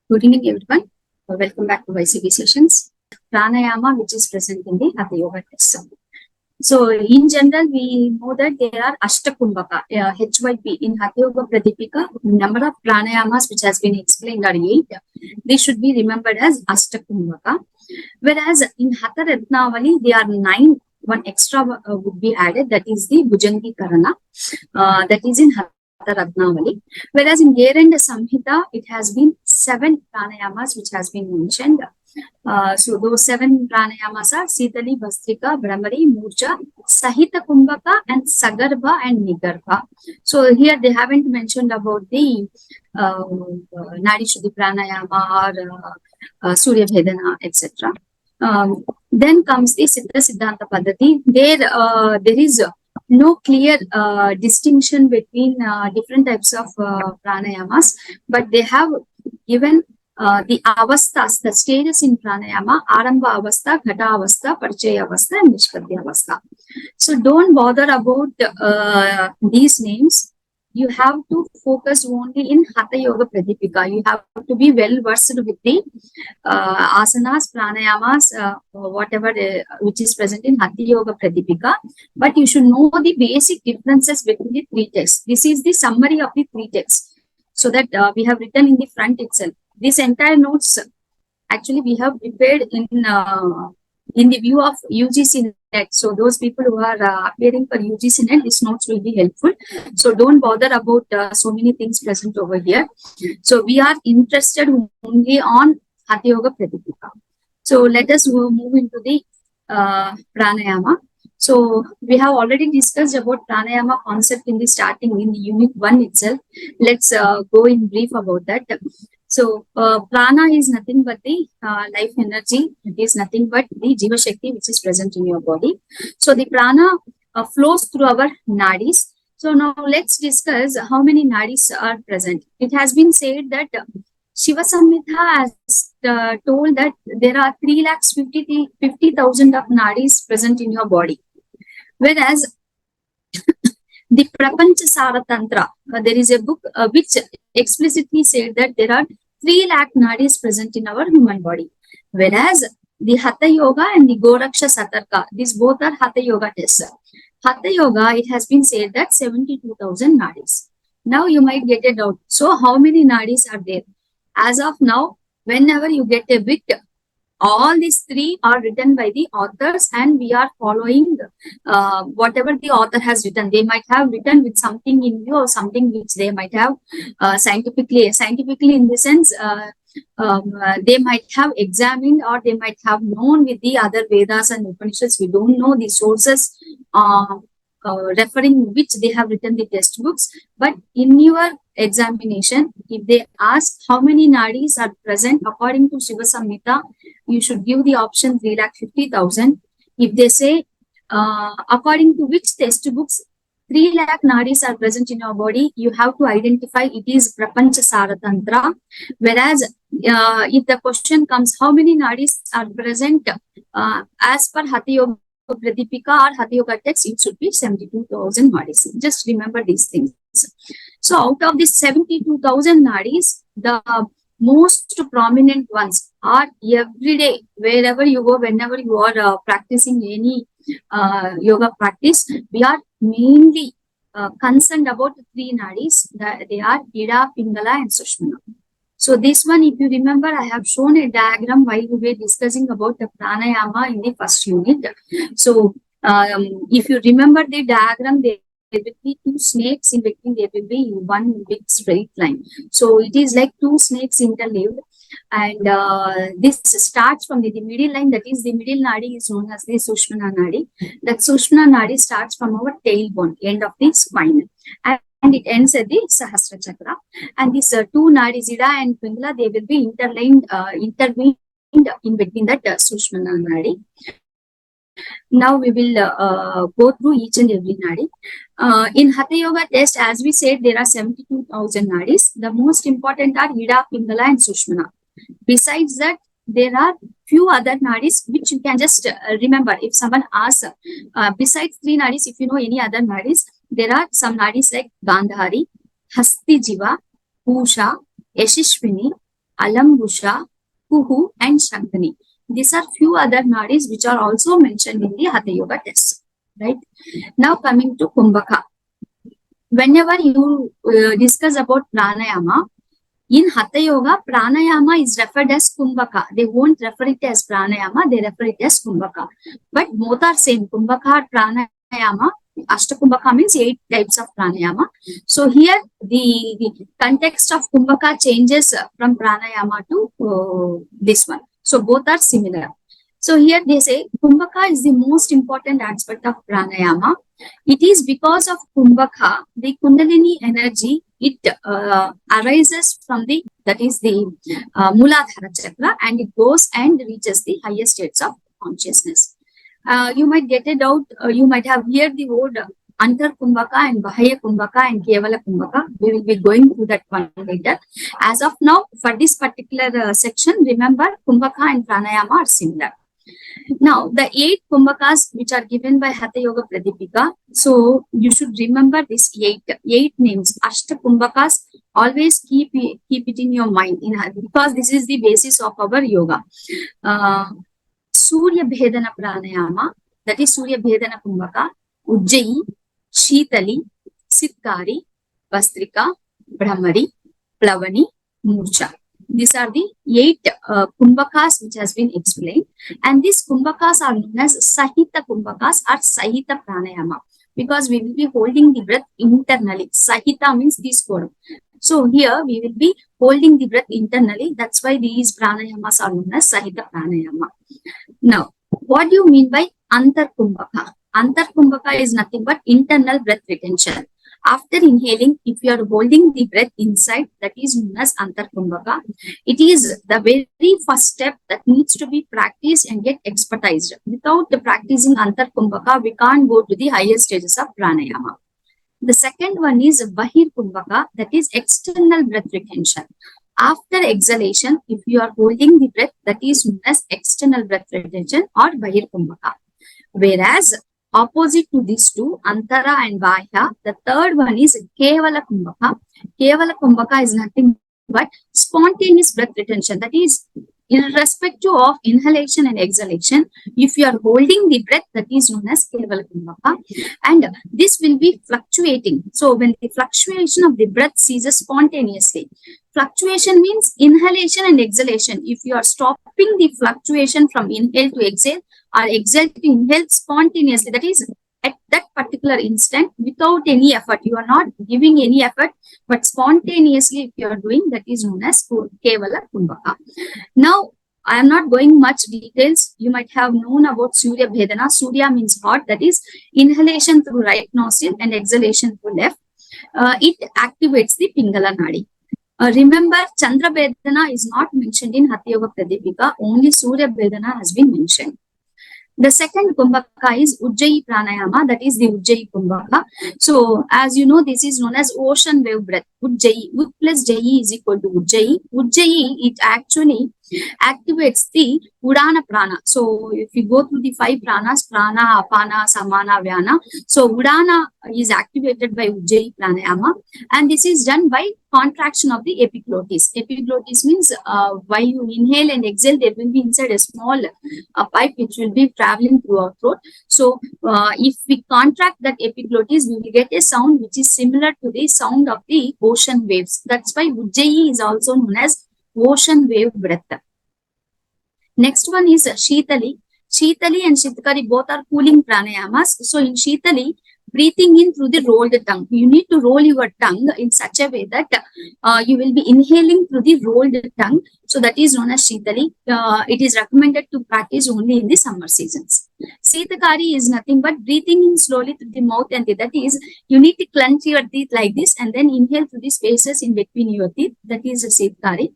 Good evening, everyone. Welcome back to YCB sessions. Pranayama, which is present in the Hatha Yoga text. So, in general, we know that there are Ashtakumbhaka, HYP, in Hatha Yoga Pradipika. Number of pranayamas which has been explained are 8. They should be remembered as Ashtakumbhaka. Whereas in Hatha Ratnavali, there are 9. One extra would be added, that is the Bhujangi Karana. That is in Hatha Ratnavali. Whereas in Geranda Samhita, it has been 7 pranayamas which has been mentioned. So those 7 pranayamas are Sitali, Bhastrika, Brahmari, Murja, Sahita Kumbhaka, and Sagarbha and Nigarbha. So here they haven't mentioned about the Nadi Shuddhi pranayama or Surya Bhedana, etc. Then comes the Siddha Siddhanta Paddhati. There is no clear distinction between different types of pranayamas, but they have given the avasthas, the stages in pranayama: Arambha Avastha, Ghata Avastha, Parchaya Avastha, and Nishpadya Avastha. So don't bother about these names. You have to focus only in Hatha Yoga Pradipika. You have to be well versed with the asanas, pranayamas, whatever which is present in Hatha Yoga Pradipika. But you should know the basic differences between the 3 texts. This is the summary of the 3 texts. So that we have written in the front itself. This entire notes actually we have prepared in the view of UGC NET. So those people who are appearing for UGC NET, these notes will be helpful. So don't bother about so many things present over here. So we are interested only on Hatha Yoga Pradipika. So let us move into the pranayama. So we have already discussed about pranayama concept in the starting in the unit 1 itself. Let's go in brief about that. So prana is nothing but the life energy. It is nothing but the Jiva Shakti which is present in your body. So the prana flows through our nadis. So now let's discuss how many nadis are present. It has been said that Shiva Samhita has told that there are 3,50,000 of nadis present in your body. Whereas the Prapancha Saratantra, there is a book which explicitly said that there are 3 lakh nadis present in our human body. Whereas the Hatha Yoga and the Goraksha Satarka, these both are Hatha Yoga tests. Hatha Yoga, it has been said that 72,000 nadis. Now you might get a doubt. So how many nadis are there? As of now, whenever you get a bit, all these 3 are written by the authors and we are following whatever the author has written. They might have written with something in view or something which they might have scientifically in the sense they might have examined or they might have known with the other Vedas and Upanishads. We don't know the sources referring which they have written the textbooks, but in your examination, if they ask how many nadis are present according to Shiva Samhita, you should give the option 3,50,000. If they say according to which textbooks 3 lakh nadis are present in your body, you have to identify it is Prapancha Saratantra. Whereas if the question comes how many nadis are present as per Hatha Yoga Pradipika or Hatha Yoga text, it should be 72,000 nadis. Just remember these things. So out of these 72,000 nadis, the most prominent ones are every day, wherever you go, whenever you are practicing any yoga practice, we are mainly concerned about 3 nadis. They are Ida, Pingala and Sushmana. So this one, if you remember, I have shown a diagram while we were discussing about the pranayama in the first unit. So if you remember the diagram, there will be 2 snakes, in between there will be one big straight line. So it is like 2 snakes interleaved, and this starts from the middle line, that is the middle nadi is known as the Sushmana nadi. That Sushmana nadi starts from our tailbone, end of the spine, and it ends at the Sahasra Chakra. And these 2 nadis, Ida and Pingala, they will be intervened in between that Sushmana nadi. Now we will go through each and every nadi. In Hatha Yoga test, as we said, there are 72,000 nadis. The most important are Ida, Pingala and Sushmana. Besides that, there are few other nadis which you can just remember. If someone asks, besides 3 nadis, if you know any other nadis, there are some nadis like Gandhari, Hasti Jiva, Pusha, Yashishwini, Alambusha, Kuhu, and Shankani. These are few other nadis which are also mentioned in the Hatha Yoga test. Right? Now coming to Kumbhaka. Whenever you discuss about pranayama, in Hatha Yoga, pranayama is referred as Kumbhaka. They won't refer it as pranayama, they refer it as Kumbhaka. But both are same, Kumbhaka or pranayama. Ashtakumbhaka means 8 types of pranayama. So here the context of Kumbhaka changes from pranayama to this one. So both are similar. So here they say Kumbhaka is the most important aspect of pranayama. It is because of Kumbhaka, the Kundalini energy, it arises from the Muladhara chakra, and it goes and reaches the higher states of consciousness. You might get it out, you might have heard the word Antar Kumbhaka and Bahaya Kumbhaka and Kevala Kumbhaka. We will be going through that one later. As of now, for this particular section, remember Kumbhaka and Pranayama are similar. Now, the 8 Kumbhakas which are given by Hatha Yoga Pradipika, so you should remember this 8 names. Ashta Kumbhakas, always keep it in your mind, because this is the basis of our yoga. Surya Bhedana Pranayama, that is Surya Bhedana Kumbhaka, Ujjayi, Shitali, Sitkari, Vastrika, Brahmari, Plavani, Murcha. These are the 8 Kumbhakas which has been explained, and these Kumbhakas are known as Sahita Kumbhakas or Sahita Pranayama, because we will be holding the breath internally. Sahita means this form. So here we will be holding the breath internally. That's why these pranayamas are known as Sahita Pranayama. Now, what do you mean by Antar Kumbhaka? Antar Kumbhaka is nothing but internal breath retention. After inhaling, if you are holding the breath inside, that is known as Antar Kumbhaka. It is the very first step that needs to be practiced and get expertized. Without the practicing Antar Kumbhaka, we can't go to the higher stages of pranayama. The second one is Bahir Kumbhaka, that is external breath retention. After exhalation, if you are holding the breath, that is known as external breath retention or Bahir Kumbhaka. Whereas opposite to these two, Antara and Bahya, the third one is Kevala Kumbhaka. Kevala Kumbhaka is nothing but spontaneous breath retention. That is, irrespective of inhalation and exhalation, if you are holding the breath, that is known as Kevala Kumbhaka. And this will be fluctuating. So when the fluctuation of the breath ceases spontaneously, fluctuation means inhalation and exhalation. If you are stopping the fluctuation from inhale to exhale, or exhale to inhale spontaneously, that is at that particular instant without any effort, you are not giving any effort, but spontaneously if you are doing, that is known as Kevala Kumbhaka. Now, I am not going much details. You might have known about Surya Bhedana. Surya means hot, that is inhalation through right nostril and exhalation through left. It activates the Pingala Nadi. Remember, Chandra Bhedana is not mentioned in Hatha Yoga Pradipika, only Surya Bhedana has been mentioned. The second Kumbhaka is Ujjayi Pranayama, that is the Ujjayi Kumbhaka. So, as you know, this is known as ocean wave breath. Ujjayi, Ud plus Jayi is equal to Ujjayi. Ujjayi, it actually activates the Udana Prana. So, if you go through the 5 pranas, Prana, Apana, Samana, Vyana. So, Udana is activated by Ujjayi Pranayama, and this is done by contraction of the epiglottis. Epiglottis means while you inhale and exhale, there will be inside a small pipe which will be traveling through our throat. So, if we contract that epiglottis, we will get a sound which is similar to the sound of the ocean waves. That's why Ujjayi is also known as ocean wave breath. Next one is Shitali. Shitali and Shitkari both are cooling pranayamas. So in Shitali, breathing in through the rolled tongue. You need to roll your tongue in such a way that you will be inhaling through the rolled tongue. So that is known as Shitali. It is recommended to practice only in the summer seasons. Sitakari is nothing but breathing in slowly through the mouth, and that is, you need to clench your teeth like this and then inhale through the spaces in between your teeth. That is Sitakari.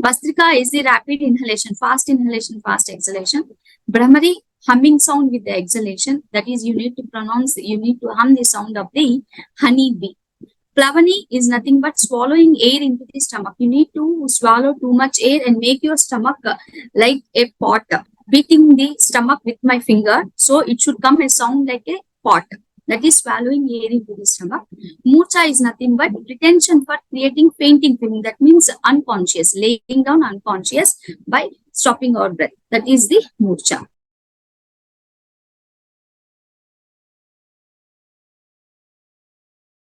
Vastrika is the rapid inhalation, fast exhalation. Brahmari, humming sound with the exhalation. That is, you need to hum the sound of the honey bee. Plavani is nothing but swallowing air into the stomach. You need to swallow too much air and make your stomach like a pot. Beating the stomach with my finger, so it should come a sound like a pot. that is swallowing air into the stomach. Murcha is nothing but retention for creating fainting feeling. That means unconscious, laying down unconscious by stopping our breath. That is the murcha.